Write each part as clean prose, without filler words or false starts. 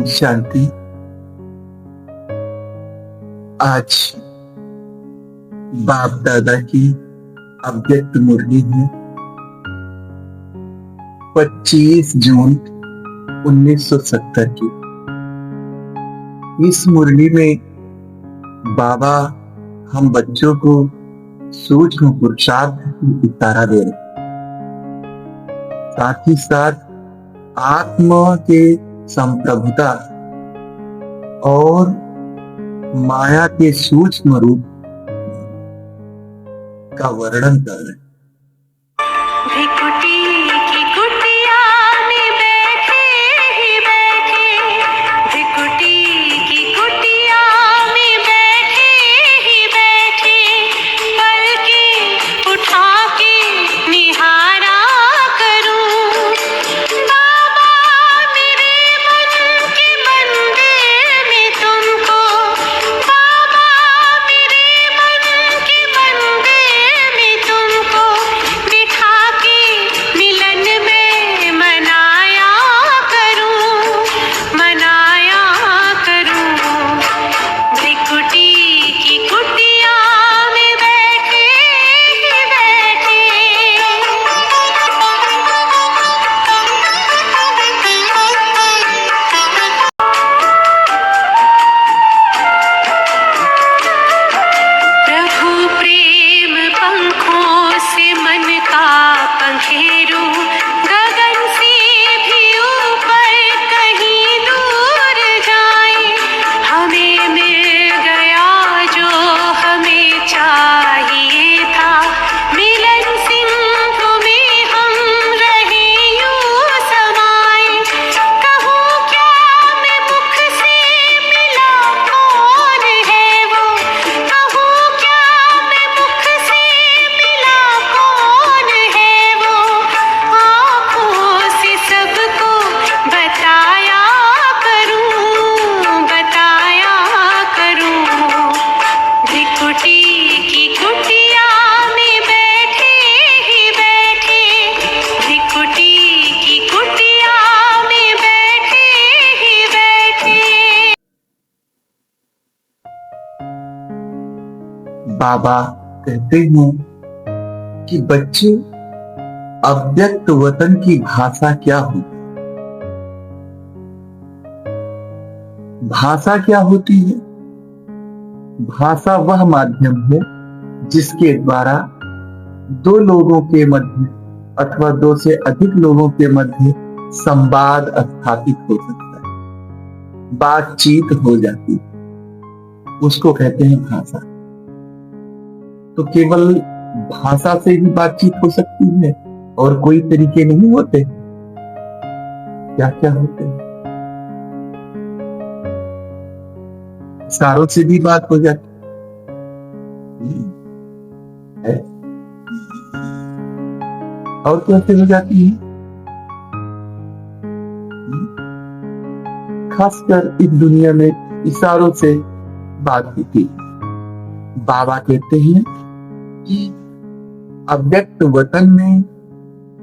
ओम शांति। आज बाप दादा की अव्यक्त मुरली है। 25 जून 1970 की। इस मुरली में बाबा हम बच्चों को सूक्ष्म पुरुषार्थ की इशारा दे रहे, साथ ही साथ आत्मा के संप्रभुता और माया के सूक्ष्म रूप का वर्णन कर रहे हैं। बाबा कहते हैं कि बच्चे अव्यक्त वतन की भाषा क्या होती, भाषा क्या होती है? भाषा वह माध्यम है जिसके द्वारा दो लोगों के मध्य अथवा दो से अधिक लोगों के मध्य संवाद स्थापित हो सकता है, बातचीत हो जाती है, उसको कहते हैं भाषा। तो केवल भाषा से ही बातचीत हो सकती है और कोई तरीके नहीं होते? क्या क्या होते हैं? इशारों से भी बात हो जाती है और कैसे हो जाती है? खासकर इस दुनिया में इशारों से बात होती है। बाबा कहते हैं कि अव्यक्त वतन में,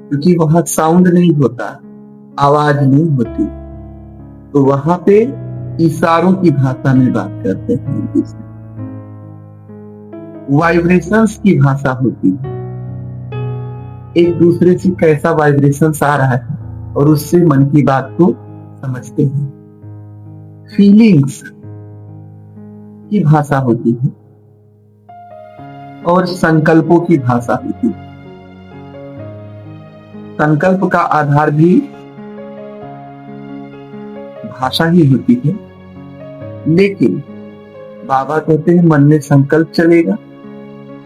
क्योंकि वहां साउंड नहीं होता, आवाज नहीं होती, तो वहां पे इशारों की भाषा में बात करते हैं। वाइब्रेशंस की भाषा होती है, एक दूसरे से कैसा वाइब्रेशंस आ रहा है और उससे मन की बात को समझते हैं। फीलिंग्स की भाषा होती है और संकल्पों की भाषा होती है। संकल्प का आधार भी भाषा ही होती है, लेकिन बाबा कहते हैं मन में संकल्प चलेगा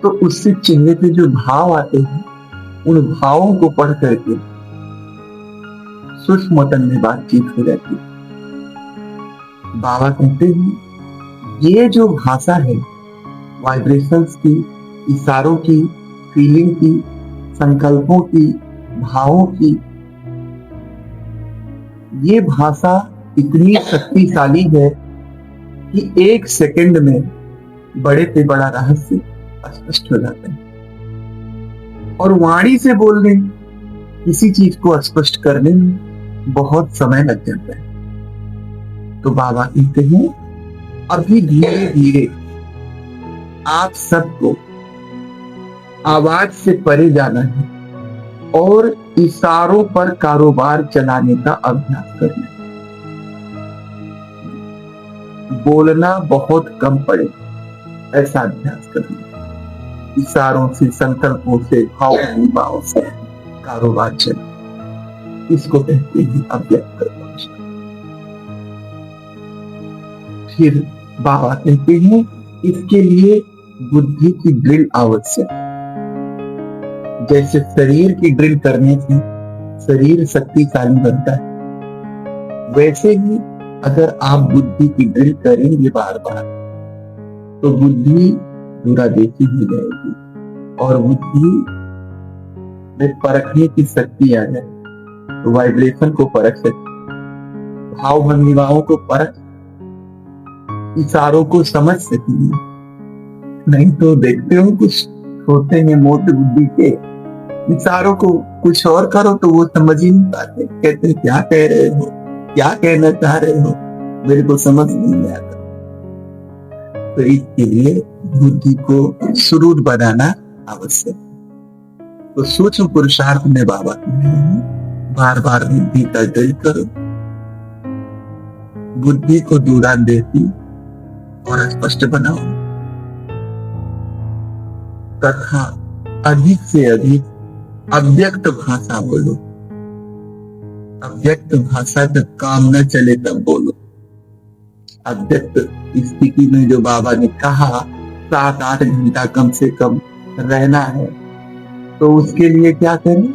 तो उससे चेहरे पे जो भाव आते हैं, उन भावों को पढ़ करके सूक्ष्म वतन में बातचीत हो जाती है। बाबा कहते हैं ये जो भाषा है वाइब्रेशंस की, इशारों की, फीलिंग की, संकल्पों की, भावों की, ये भाषा इतनी शक्तिशाली है कि 1 सेकंड में बड़े से बड़ा रहस्य स्पष्ट हो जाता है और वाणी से बोलने किसी चीज को स्पष्ट करने में बहुत समय लग जाता है। तो बाबा कहते हैं अभी धीरे धीरे आप सबको आवाज से परे जाना है और इशारों पर कारोबार चलाने का अभ्यास करना है। बोलना बहुत कम पड़े, ऐसा अभ्यास करना है। इशारों से, संकल्पों से, भावों से कारोबार चले, इसको कहते हैं अव्यक्त भाषा। फिर बाबा कहते हैं इसके लिए बुद्धि की ड्रिल आवश्यक है। जैसे शरीर की ड्रिल करने से शरीर शक्तिशाली बनता है, वैसे ही अगर आप बुद्धि की ड्रिल करेंगे बार बार तो बुद्धि दूरादेशी हो जाएगी और बुद्धि में परखने की शक्ति आ जाए, तो वाइब्रेशन को परख सकते, भाव भंगिमाओं को परख, इशारों को समझ सकेंगे। नहीं तो देखते हो कुछ होते हैं मोटे बुद्धि के, इशारों को कुछ और करो तो वो समझ ही नहीं पाते, कहते हैं क्या कह रहे हो, क्या कहना चाह रहे हो, मेरे को समझ नहीं आता। तो इसके लिए बुद्धि को सुरूर बनाना आवश्यक। तो सूक्ष्म पुरुषार्थ में बाबा बार बार बुद्धि का ड्रिल करो, बुद्धि को दूरांदेशी और स्पष्ट बनाओ तथा अधिक से अधिक अव्यक्त भाषा बोलो। अव्यक्त भाषा जब काम न चले तब बोलो। अव्यक्त स्थिति में जो बाबा ने कहा 7-8 घंटा कम से कम रहना है, तो उसके लिए क्या करें?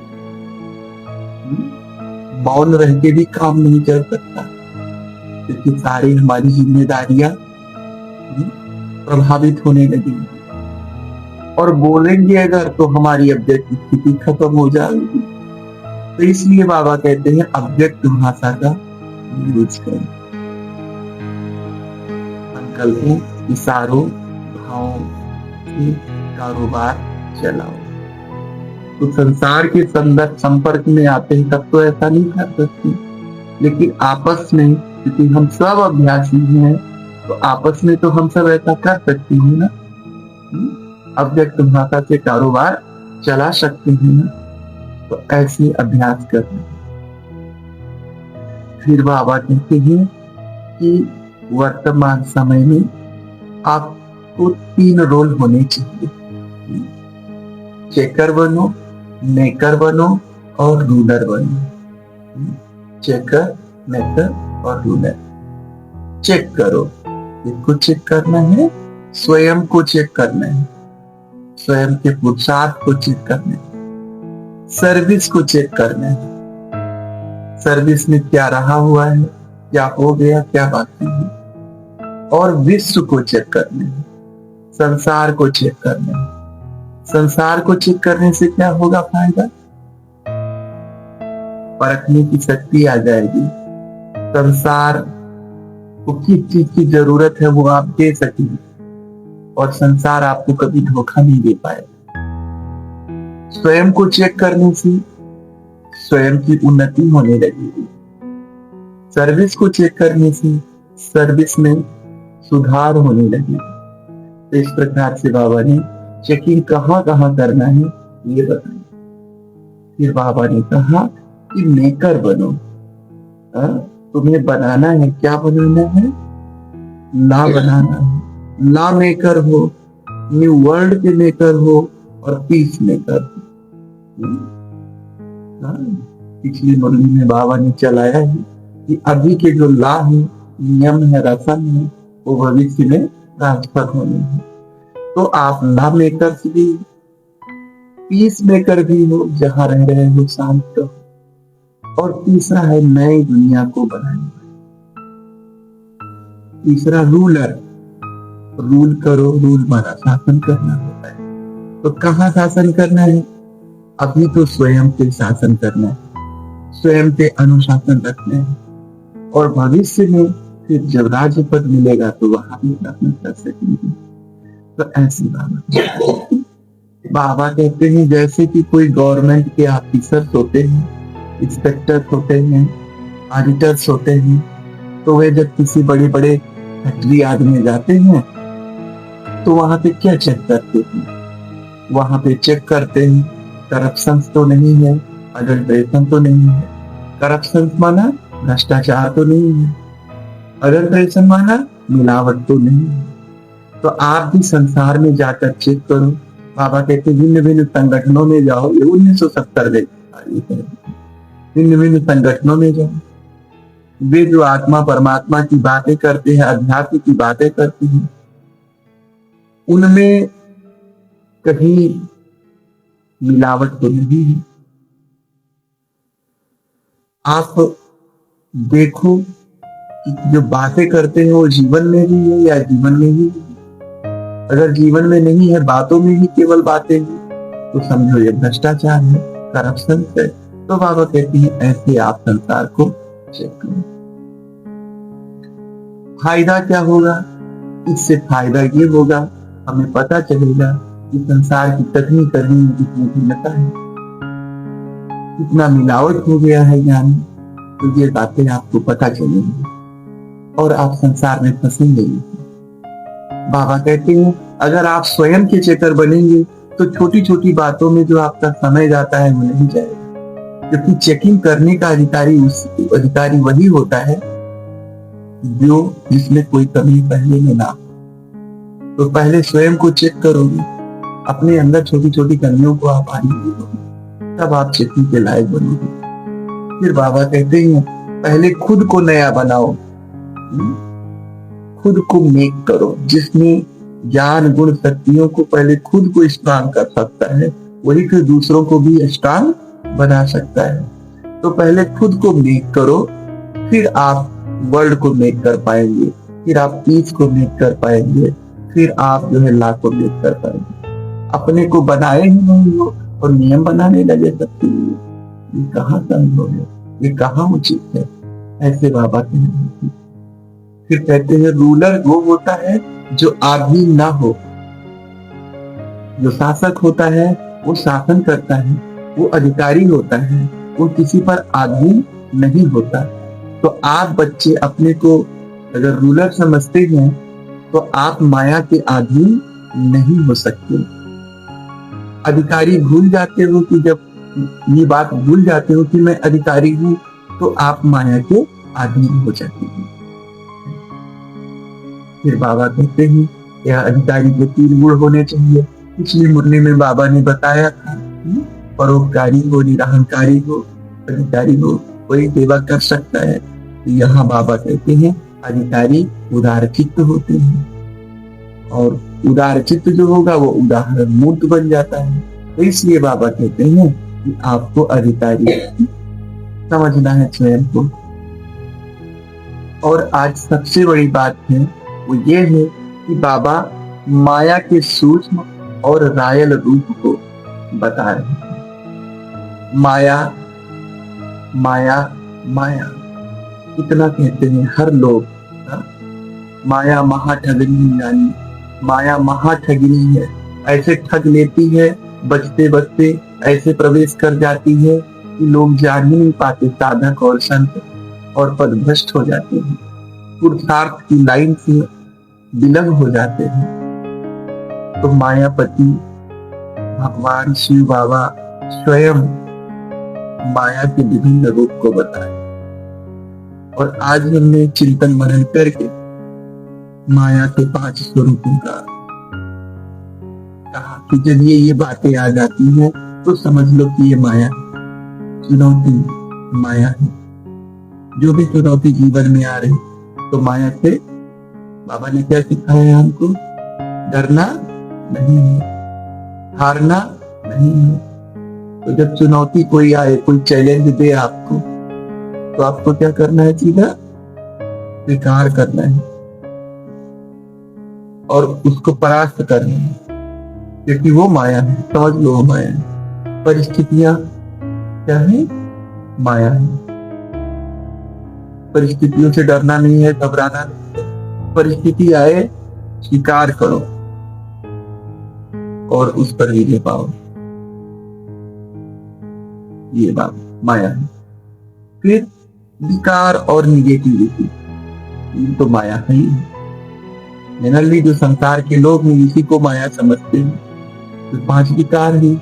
मौन रह के भी काम नहीं चल सकता, क्योंकि सारी हमारी जिम्मेदारियां प्रभावित होने लगेंगी और बोलेंगे अगर तो हमारी अव्यक्त स्थिति खत्म हो जाएगी। तो इसलिए बाबा कहते हैं अव्यक्त भाषा का यूज करें। संकल्पों, इशारों, भावों से कारोबार चलाओ। तो संसार के संपर्क में आते हैं तब तो ऐसा नहीं कर सकते, लेकिन आपस में, क्योंकि हम सब अभ्यासी हैं, तो आपस में तो हम सब ऐसा कर सकते हैं ना, अव्यक्त भाषा से कारोबार चला सकते हैं ना। तो ऐसे अभ्यास करना। फिर बाबा कहते हैं कि वर्तमान समय में आपको 3 रोल होने चाहिए, चेकर बनो, मेकर बनो और रूलर बनो। चेकर, मेकर और रूलर। चेक करो, किसको चेक करना है? स्वयं को चेक करना है, स्वयं के पुरुषार्थ को चेक करना है, सर्विस को चेक करना है, सर्विस में क्या रहा हुआ है, क्या हो गया, क्या बाकी है, और विश्व को चेक करना है, संसार को चेक करना है। संसार को चेक करने से क्या होगा फायदा? परखने की शक्ति आ जाएगी, संसार को किस चीज की जरूरत है वो आप दे सकेंगे और संसार आपको कभी धोखा नहीं दे पाएगा। स्वयं को चेक करने से स्वयं की उन्नति होने लगेगी, सर्विस को चेक करने से सर्विस में सुधार होने लगेगा। तो इस प्रकार से बाबा ने चेकिंग कहाँ कहाँ करना है ये बताया। फिर बाबा ने कहा कि मेकर बनो। तुम्हें बनाना है, क्या बनाना है? ला बनाना है। ला मेकर हो, न्यू वर्ल्ड के मेकर हो और पीस मेकर हो। पिछली मुरली में बाबा ने चलाया है कि अभी के जो ला है, नियम है, रसम है, वो भविष्य में ट्रांसफर होने हैं। तो आप ला मेकर भी, पीस मेकर भी हो, जहां रह रहे हो शांत हो। और तीसरा है नई दुनिया को बनाना। तीसरा रूलर, रूल करो, रूल माना शासन करना होता है। तो कहाँ शासन करना है? अभी तो स्वयं पे शासन करना है, स्वयं पे अनुशासन रखना है, और भविष्य में फिर जब राज्य पद मिलेगा तो वहां भी शासन कर सकेंगे। तो ऐसी बाबा कहते हैं जैसे कि कोई गवर्नमेंट के ऑफिसर्स होते हैं, इंस्पेक्टर होते हैं, ऑडिटर्स होते हैं, तो वे जब किसी बड़े बड़े फैक्ट्री आदमी जाते हैं तो वहां पे क्या चेक करते हैं? वहां पे चेक करते हैं करप्शन तो नहीं है, अडल्ट्रेशन तो नहीं है। करप्शन माना भ्रष्टाचार तो नहीं है, अडल्ट्रेशन माना मिलावट तो नहीं है। तो आप भी संसार में जाकर चेक करो। बाबा कहते भिन्न भिन्न संगठनों में जाओ, ये 1970 में भिन्न भिन्न संगठनों में जाओ। वे जो आत्मा परमात्मा की बातें करते हैं, अध्यात्म की बातें करते हैं, उनमें कहीं मिलावट तो नहीं है। आप देखो कि जो बातें करते हैं वो जीवन में भी है या जीवन में ही है। अगर जीवन में नहीं है, बातों में ही केवल बातें हैं, तो समझो ये भ्रष्टाचार है, करप्शन है। तो बाबा कहती है ऐसे आप संसार को चेक करो। फायदा क्या होगा? इससे फायदा ये होगा, हमें पता चलेगा कि संसार की कथनी करनी में कितनी भिन्नता है, कितना मिलावट हो गया है ज्ञान। तो ये बातें आपको पता चलेंगी और आप संसार में फंसेंगे। बाबा कहते हैं अगर आप स्वयं के चेकर बनेंगे तो छोटी छोटी बातों में जो आपका समय जाता है वो नहीं जाएगा, क्योंकि चेकिंग करने का अधिकारी वही होता है जो जिसमें कोई कमी पहले में ना। तो पहले स्वयं को चेक करोगे, अपने अंदर छोटी छोटी कमियों को आप आने दोगे, तब आप चेकिंग के लायक बनोगे। फिर बाबा कहते हैं पहले खुद को नया बनाओ, खुद को मेक करो। जिसमें ज्ञान गुण शक्तियों को पहले खुद को स्ट्रांग कर सकता है, वही फिर दूसरों को भी स्ट्रांग बना सकता है। तो पहले खुद को मेक करो, फिर आप वर्ल्ड को मेक कर पाएंगे, फिर आप पीस को मेक कर पाएंगे, फिर आप जो है ला को मेक कर पाएंगे। अपने को बनाए ही नहीं हो और नियम बनाने लगे सबके लिए, ये कहाँ संभव है, ये कहाँ उचित है? ऐसे बाबा कहते हैं। फिर कहते हैं रूलर वो होता है जो आदमी ना हो। जो शासक होता है वो शासन करता है, वो अधिकारी होता है, वो किसी पर आदमी नहीं होता। तो आप बच्चे अपने को अगर रूलर समझते हैं तो आप माया के आदमी नहीं हो सकते। अधिकारी भूल जाते हो कि जब ये बात भूल जाते हो कि मैं अधिकारी हूं, तो आप माया के आदमी हो जाते हैं। फिर बाबा कहते हैं यह अधिकारी के 3 गुण होने चाहिए। पिछली मुरली में बाबा ने बताया था परोपकारी हो, निरहंकारी हो, अधिकारी हो, कोई सेवा कर सकता है। तो यहाँ बाबा कहते हैं अधिकारी उदार चित्त होते हैं, और उदार चित्त जो होगा वो उदाहरण मूर्त बन जाता है। तो इसलिए बाबा कहते हैं कि आपको अधिकारी समझना है स्वयं को। और आज सबसे बड़ी बात है वो ये है कि बाबा माया के सूक्ष्म और रायल रूप को बता रहे हैं। माया माया माया इतना कहते हैं हर लोग। माया महाठगनी, यानी माया महाठगिनी है। ऐसे ठग लेती है, बचते बचते ऐसे प्रवेश कर जाती है कि लोग जान ही नहीं पाते, साधक और संत, और पदभ्रष्ट हो जाते हैं, पुरुषार्थ की लाइन से विलग हो जाते हैं। तो मायापति भगवान शिव बाबा स्वयं माया के विभिन्न रूप को बताए। और आज हमने चिंतन मनन करके माया के 5 स्वरूपों का कहा कि जब ये बातें आ जाती हैं तो समझ लो कि ये माया चुनौती माया है। जो भी चुनौती जीवन में आ रही तो माया से बाबा ने क्या सिखाया है हमको? डरना नहीं है, हारना नहीं है। तो जब चुनौती कोई आए, कोई चैलेंज दे आपको, तो आपको क्या करना है? सीधा स्वीकार करना है और उसको परास्त करना है, क्योंकि वो माया है। समझ लो वो माया है। परिस्थितियां क्या है? माया है। परिस्थितियों से डरना नहीं है, घबराना नहीं है। परिस्थिति आए स्वीकार करो और उस पर विजय पाओ। ये बात माया है। फिर विकार और निगेटिविटी, ये तो माया है ही। जनरली जो संसार के लोग हैं इसी को माया समझते हैं। तो 5 विकार है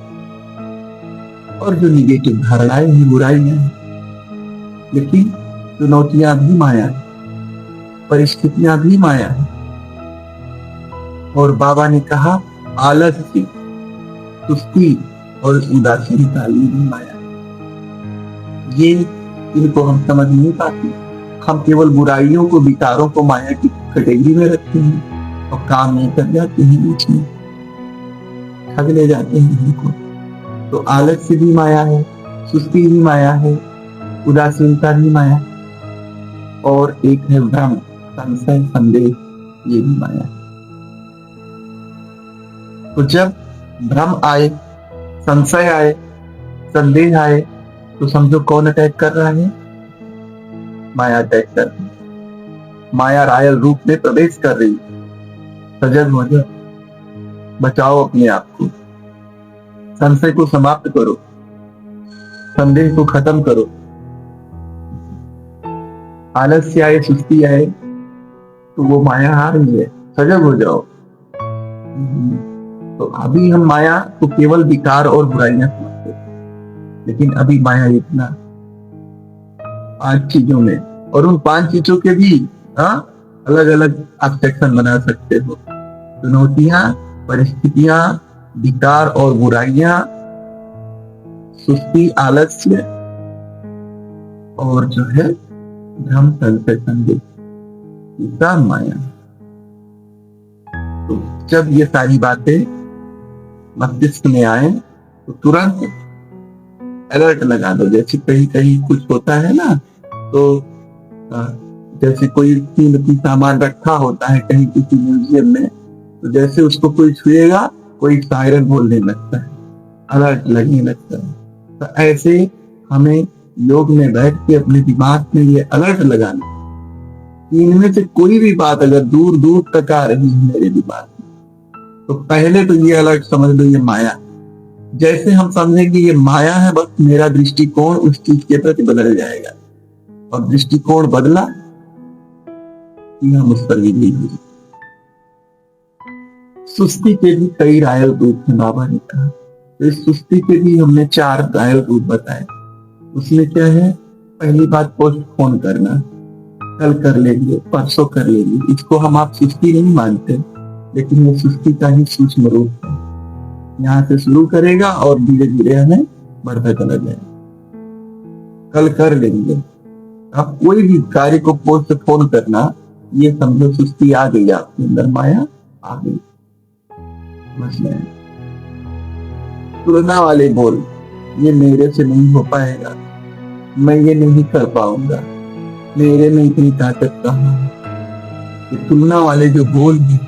और जो निगेटिव धारणाएं हैं, बुराइयां हैं, लेकिन चुनौतियां भी माया है, परिस्थितियां भी माया है। और बाबा ने कहा आलस्य, सुस्ती और उदासीनता ये भी माया है। ये इनको हम समझ नहीं पाते। हम केवल बुराइयों को, विकारों को माया की कैटेगरी में रखते हैं और काम नहीं कर जाते हैं, बीच में ठग ले जाते हैं इनको। तो आलस्य भी माया है, सुस्ती भी माया है, उदासीनता भी माया है, और एक है भ्रम, संशय, संदेह, ये भी माया है। तो जब भ्रम आए, संशय आए, संदेह आए, तो समझो कौन अटैक कर रहा है? माया अटैक कर रही है। माया रायल रूप में प्रवेश कर रही है। सजग हो जाओ, बचाओ अपने आप को, संशय को समाप्त करो, संदेह को खत्म करो। आलस्य आए, सुस्ती आए, तो वो माया आ रही है, सजग हो जाओ। तो अभी हम माया को केवल विकार और बुराइयां समझते हैं, लेकिन अभी माया इतना 5 चीजों में, और उन 5 चीजों के भी अलग अलग आप सेक्शन बना सकते हो। चुनौतियां, परिस्थितियां, विकार और बुराइयां, सुस्ती, आलस्य, और जो है भ्रम, संशय, संदेह, सब माया। तो जब ये सारी बातें मस्तिष्क में आए तो तुरंत अलर्ट लगा दो। जैसे कहीं कहीं कुछ होता है ना, तो जैसे कोई कीमती सामान रखा होता है कहीं किसी म्यूजियम में, तो जैसे उसको कोई छुएगा कोई सायरन बोलने लगता है, अलर्ट लगने लगता है। तो ऐसे हमें योग में बैठ के अपने दिमाग में ये अलर्ट लगाना कि इनमें से कोई भी बात अगर दूर दूर तक आ रही है मेरे दिमाग में, तो पहले तो ये अलर्ट समझ लो ये माया। जैसे हम समझेंगे ये माया है, बस मेरा दृष्टिकोण उस चीज के प्रति बदल जाएगा, और दृष्टिकोण बदला कि हम उस पर विजयी हो जाएंगे। सुस्ती के भी कई रायल रूप हैं, बाबा ने कहा। तो इस सुस्ती के भी हमने 4 रायल रूप बताए। उसमें क्या है? पहली बात पोस्टपोन करना, कल कर लेंगे, परसों कर लेंगे। इसको हम आप सुस्ती नहीं मानते, लेकिन ये सुस्ती का ही सूक्ष्म रूप है। यहाँ से शुरू करेगा और धीरे धीरे हमें बढ़ता चला जाएगा। कल कर लेंगे, आप कोई भी कार्य को पोस्टपोन करना, ये समझो सुस्ती आ गई आपके अंदर, माया आ गई। तुलना वाले बोल, ये मेरे से नहीं हो पाएगा, मैं ये नहीं कर पाऊंगा, मेरे में इतनी ताकत कहाँ है, ये तुलना वाले जो बोल हैं।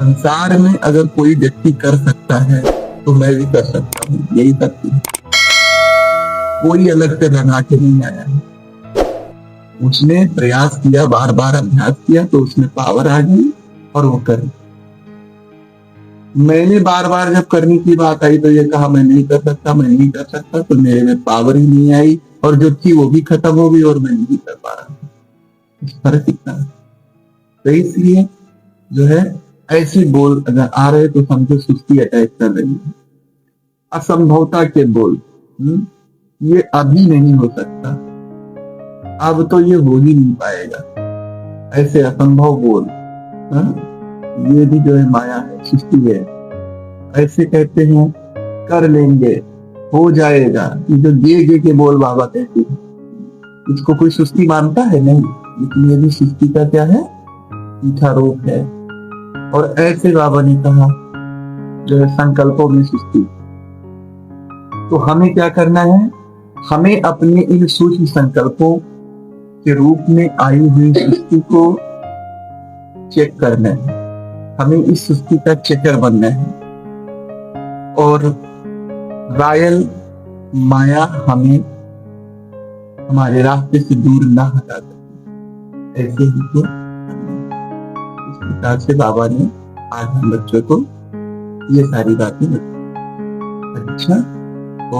संसार में अगर कोई व्यक्ति कर सकता है तो मैं भी कर सकता हूँ, यही सत्य है। कोई अलग से रंगा के नहीं आया है। उसने प्रयास किया, बार बार अभ्यास किया, तो उसमें पावर आ गई और वो कर। मैंने बार बार जब करने की बात आई तो ये कहा मैं नहीं कर सकता, मैं नहीं कर सकता, तो मेरे में पावर ही नहीं आई, और जो थी वो भी खत्म हो गई और मैं नहीं कर पा रहा। इस फर्क कितना है। तो इसलिए जो है ऐसे बोल अगर आ रहे तो समझो सुस्ती अटैक कर रही है। असंभवता के बोल, ये अभी नहीं हो सकता, अब तो ये हो ही नहीं पाएगा, ऐसे असंभव बोल, ये भी जो है माया है, सुस्ती है। ऐसे कहते हैं कर लेंगे, हो जाएगा, ये जो गे के बोल बाबा कहते हैं, इसको कोई सुस्ती मानता है नहीं, लेकिन ये भी सुस्ती का क्या है? मीठा रूप है। और ऐसे बाबा ने कहा जो है संकल्पों में सुस्ती। तो हमें क्या करना है? हमें अपने इन सूक्ष्म संकल्पों के रूप में आई हुई सुस्ती को चेक करना है। हमें इस सुस्ती का चेकर बनना है, और रायल माया हमें हमारे रास्ते से दूर ना हटा सके। ऐसे ही तो इस प्रकार से बाबा ने आज हम बच्चों को ये सारी बातें बताई। अच्छा, तो